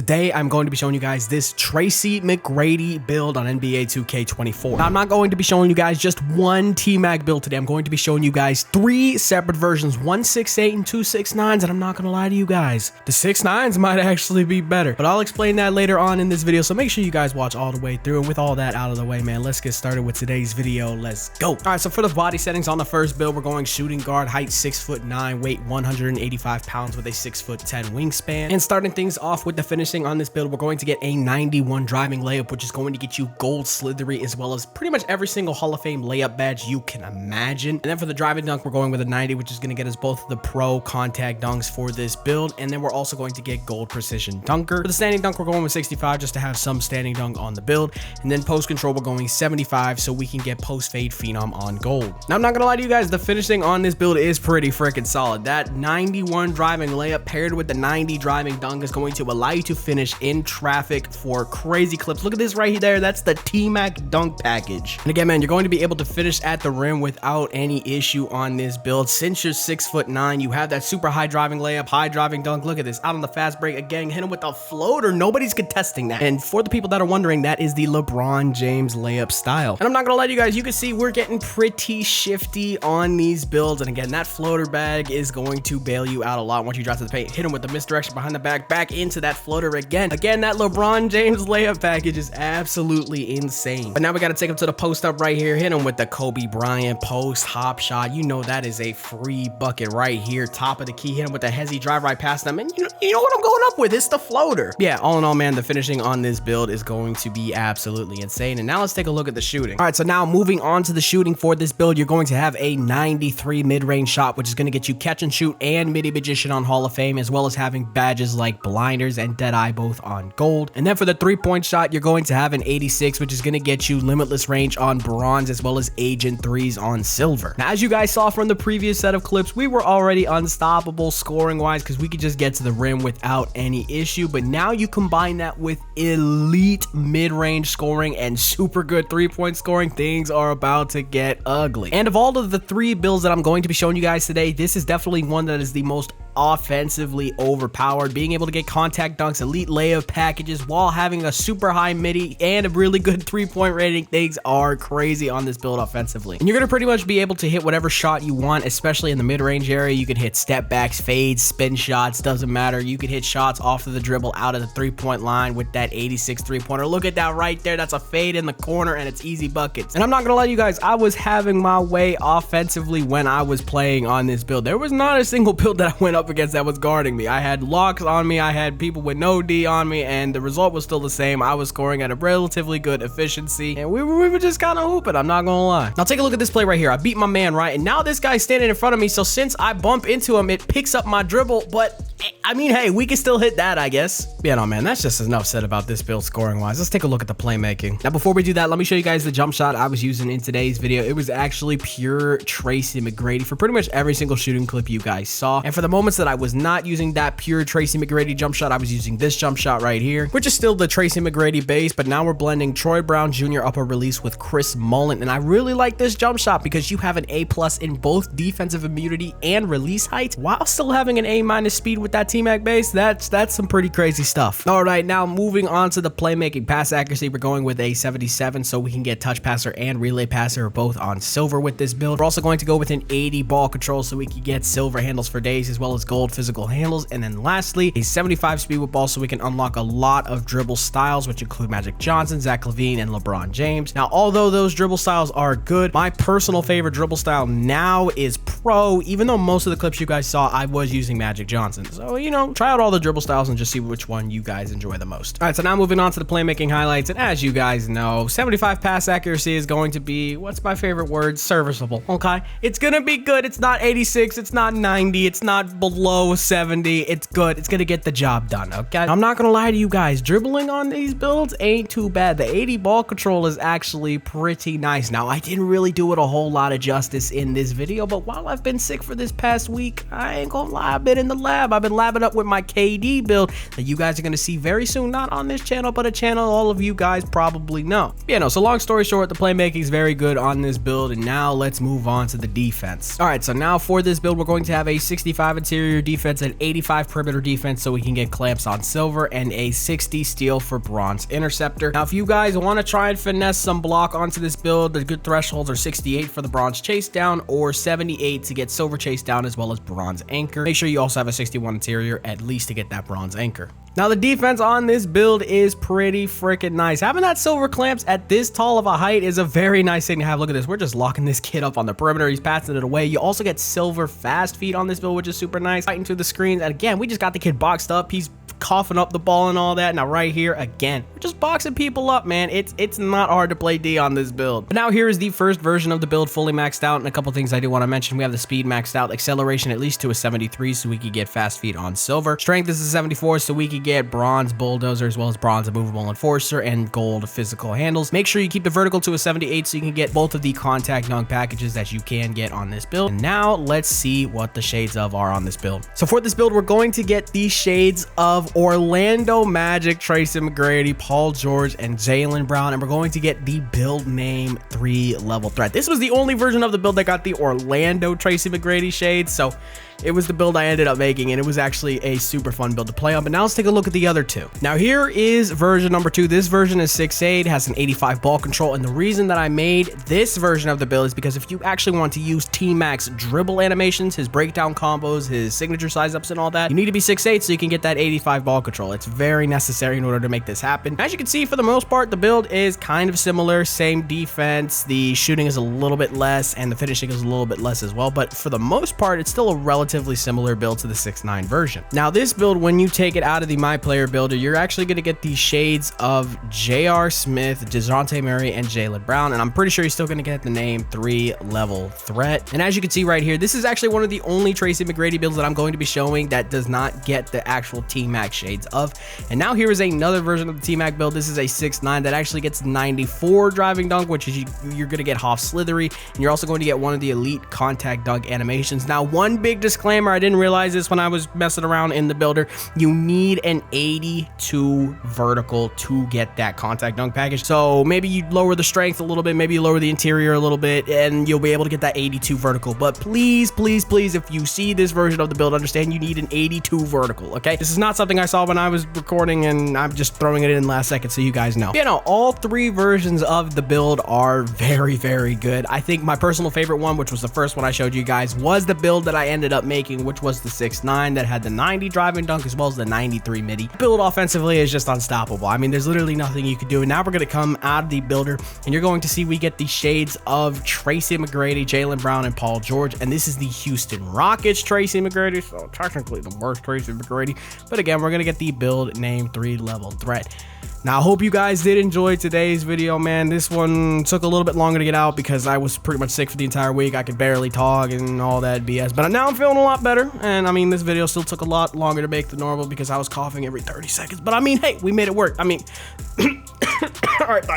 today I'm going to be showing you guys this Tracy McGrady build on NBA 2K24. Now, I'm not going to be showing you guys just one T-Mac build today. I'm going to be showing you guys three separate versions, one 6'8" and two 6'9s, and I'm not gonna lie to you guys, the 6'9s might actually be better, but I'll explain that later on in this video, so make sure you guys watch all the way through. And with all that out of the way, man, let's get started with today's video. Let's go. All right, so for the body settings on the first build, we're going shooting guard, height 6'9", weight 185 pounds with a 6'10" wingspan. And starting things off with the finishing on this build, we're going to get a 91 driving layup, which is going to get you gold slithery as well as pretty much every single Hall of Fame layup badge you can imagine. And then for the driving dunk, we're going with a 90, which is going to get us both the pro contact dunks for this build. And then we're also going to get gold precision dunker. For the standing dunk, we're going with 65 just to have some standing dunk on the build. And then post control, we're going 75 so we can get post fade phenom on gold. Now, I'm not gonna lie to you guys, the finishing on this build is pretty freaking solid. That 91 driving layup paired with the 90 driving dunk is going to allow you to finish in traffic for crazy clips. Look at this right there. That's the T-Mac dunk package. And again, man, you're going to be able to finish at the rim without any issue on this build. Since you're 6'9", you have that super high driving layup, high driving dunk. Look at this, out on the fast break again, hit him with a floater. Nobody's contesting that. And for the people that are wondering, that is the LeBron James layup style. And I'm not gonna lie to you guys, you can see we're getting pretty shifty on these builds. And again, that floater bag is going to bail you out a lot once you drop to the paint. Hit him with the misdirection behind the back into that floater again. Again, that LeBron James layup package is absolutely insane. But now we got to take him to the post up right here. Hit him with the Kobe Bryant post hop shot. You know that is a free bucket right here. Top of the key. Hit him with the hezzy drive right past them. And you know what I'm going up with? It's the floater. Yeah, all in all, man, the finishing on this build is going to be absolutely insane. And now let's take a look at the shooting. All right, so now moving on to the shooting for this build, you're going to have a 93 mid-range shot, which is going to get you catch and shoot and midi magician on Hall of Fame, as well as having badges like blinders and deadeye both on gold. And then for the 3-point shot, you're going to have an 86, which is going to get you limitless range on bronze, as well as agent 3s on silver. Now, as you guys saw from the previous set of clips, we were already unstoppable scoring wise because we could just get to the rim without any issue. But now you combine that with elite mid-range scoring and super good 3-point scoring, things are about to get ugly. And of all of the three builds that I'm going to be showing you guys today, this is definitely one that is the most offensively overpowered, being able to get contact dunks, elite layup packages while having a super high midi and a really good 3-point rating. Things are crazy on this build offensively, and you're gonna pretty much be able to hit whatever shot you want, especially in the mid-range area. You can hit step backs, fades, spin shots, doesn't matter. You can hit shots off of the dribble out of the 3-point line with that 86 3-pointer. Look at that right there. That's a fade in the corner and it's easy buckets. And I'm not gonna lie to you guys, I was having my way offensively when I was playing on this build. There was not a single build that I went up against that was guarding me. I had locks on me, I had people with no D on me, and the result was still the same. I was scoring at a relatively good efficiency, and we were just kind of hooping, I'm not gonna lie. Now take a look at this play right here. I beat my man, right? And now this guy's standing in front of me, so since I bump into him, it picks up my dribble, but I mean, hey, we can still hit that, I guess. Yeah, no, man, that's just enough said about this build scoring-wise. Let's take a look at the playmaking. Now, before we do that, let me show you guys the jump shot I was using in today's video. It was actually pure Tracy McGrady for pretty much every single shooting clip you guys saw. And for the moments that I was not using that pure Tracy McGrady jump shot, I was using this jump shot right here, which is still the Tracy McGrady base, but now we're blending Troy Brown Jr. upper release with Chris Mullin. And I really like this jump shot because you have an A+ in both defensive immunity and release height, while still having an A- speed with that T-Mac base. That's some pretty crazy stuff. All right, now moving on to the playmaking. Pass accuracy, we're going with a 77 so we can get touch passer and relay passer both on silver with this build. We're also going to go with an 80 ball control so we can get silver handles for days, as well as gold physical handles. And then lastly, a 75 speed with ball so we can unlock a lot of dribble styles, which include Magic Johnson, Zach LaVine, and LeBron James. Now, although those dribble styles are good, my personal favorite dribble style now is pro, even though most of the clips you guys saw, I was using Magic Johnson. So, you know, try out all the dribble styles and just see which one you guys enjoy the most. All right, so now moving on to the playmaking highlights. And as you guys know, 75 pass accuracy is going to be, what's my favorite word? Serviceable, okay? It's gonna be good. It's not 86, it's not 90, it's not below 70. It's good. It's gonna get the job done, okay? I'm not gonna lie to you guys, dribbling on these builds ain't too bad. The 80 ball control is actually pretty nice. Now, I didn't really do it a whole lot of justice in this video, but while while I've been sick for this past week, I ain't gonna lie, I've been in the lab. I've been labbing up with my KD build that you guys are gonna see very soon, not on this channel, but a channel all of you guys probably know. Yeah, no, so long story short, the playmaking is very good on this build, and now let's move on to the defense. All right, so now for this build, we're going to have a 65 interior defense and 85 perimeter defense so we can get clamps on silver, and a 60 steel for bronze interceptor. Now, if you guys want to try and finesse some block onto this build, the good thresholds are 68 for the bronze chase down or 78 to get silver chase down as well as bronze anchor. Make sure you also have a 61 interior at least to get that bronze anchor. Now, the defense on this build is pretty freaking nice. Having that silver clamps at this tall of a height is a very nice thing to have. Look at this. We're just locking this kid up on the perimeter. He's passing it away. You also get silver fast feet on this build, which is super nice. Fighting through the screens. And again, we just got the kid boxed up. He's coughing up the ball and all that. Now right here, again, we're just boxing people up, man. It's not hard to play D on this build. But now here is the first version of the build fully maxed out, and a couple things I do want to mention. We have the speed maxed out, acceleration at least to a 73 so we could get fast feet on silver. Strength is a 74 so we could get bronze bulldozer as well as bronze immovable enforcer and gold physical handles. Make sure you keep the vertical to a 78 so you can get both of the contact dunk packages that you can get on this build. And now let's see what the shades of are on this build. So for this build, we're going to get the shades of Orlando Magic, Tracy McGrady, Paul George, and Jaylen Brown, and we're going to get the build name 3-level threat. This was the only version of the build that got the Orlando Tracy McGrady shades, so it was the build I ended up making, and it was actually a super fun build to play on. But now let's take a look at the other two. Now here is version number 2. This version is 6'8", has an 85 ball control, and the reason that I made this version of the build is because if you actually want to use T-Mac's dribble animations, his breakdown combos, his signature size ups and all that, you need to be 6'8" so you can get that 85 ball control. It's very necessary in order to make this happen. As you can see, for the most part, the build is kind of similar, same defense, the shooting is a little bit less, and the finishing is a little bit less as well, but for the most part, it's still a relatively similar build to the 6'9" version. Now this build, when you take it out of the My Player Builder, you're actually going to get the shades of J.R. Smith, DeJounte Murray, and Jaylen Brown, and I'm pretty sure you're still going to get the name 3-level threat. And as you can see right here, this is actually one of the only Tracy McGrady builds that I'm going to be showing that does not get the actual T-Mac shades of. And now here is another version of the T-Mac build. This is a 6'9" that actually gets 94 driving dunk, which is you're going to get half slithery, and you're also going to get one of the elite contact dunk animations. Now, one big disclaimer, I didn't realize this when I was messing around in the builder, you need an 82 vertical to get that contact dunk package. So maybe you lower the strength a little bit, maybe you lower the interior a little bit, and you'll be able to get that 82 vertical. But please, please, please, if you see this version of the build, understand you need an 82 vertical, okay? This is not something I saw when I was recording, and I'm just throwing it in last second so you guys know. You know, all three versions of the build are very, very good. I think my personal favorite one, which was the first one I showed you guys, was the build that I ended up making, which was the 6'9" that had the 90 driving dunk as well as the 93 midi. Build offensively is just unstoppable. I mean, there's literally nothing you can do. And now we're going to come out of the builder, and you're going to see we get the shades of Tracy McGrady, Jaylen Brown, and Paul George. And this is the Houston Rockets Tracy McGrady, so technically the worst Tracy McGrady. But again, we're going to get the build name 3-level threat. Now, I hope you guys did enjoy today's video, man. This one took a little bit longer to get out because I was pretty much sick for the entire week. I could barely talk and all that BS, but now I'm feeling a lot better. And I mean, this video still took a lot longer to make than normal because I was coughing every 30 seconds. But I mean, hey, we made it work. I mean, all right, bye.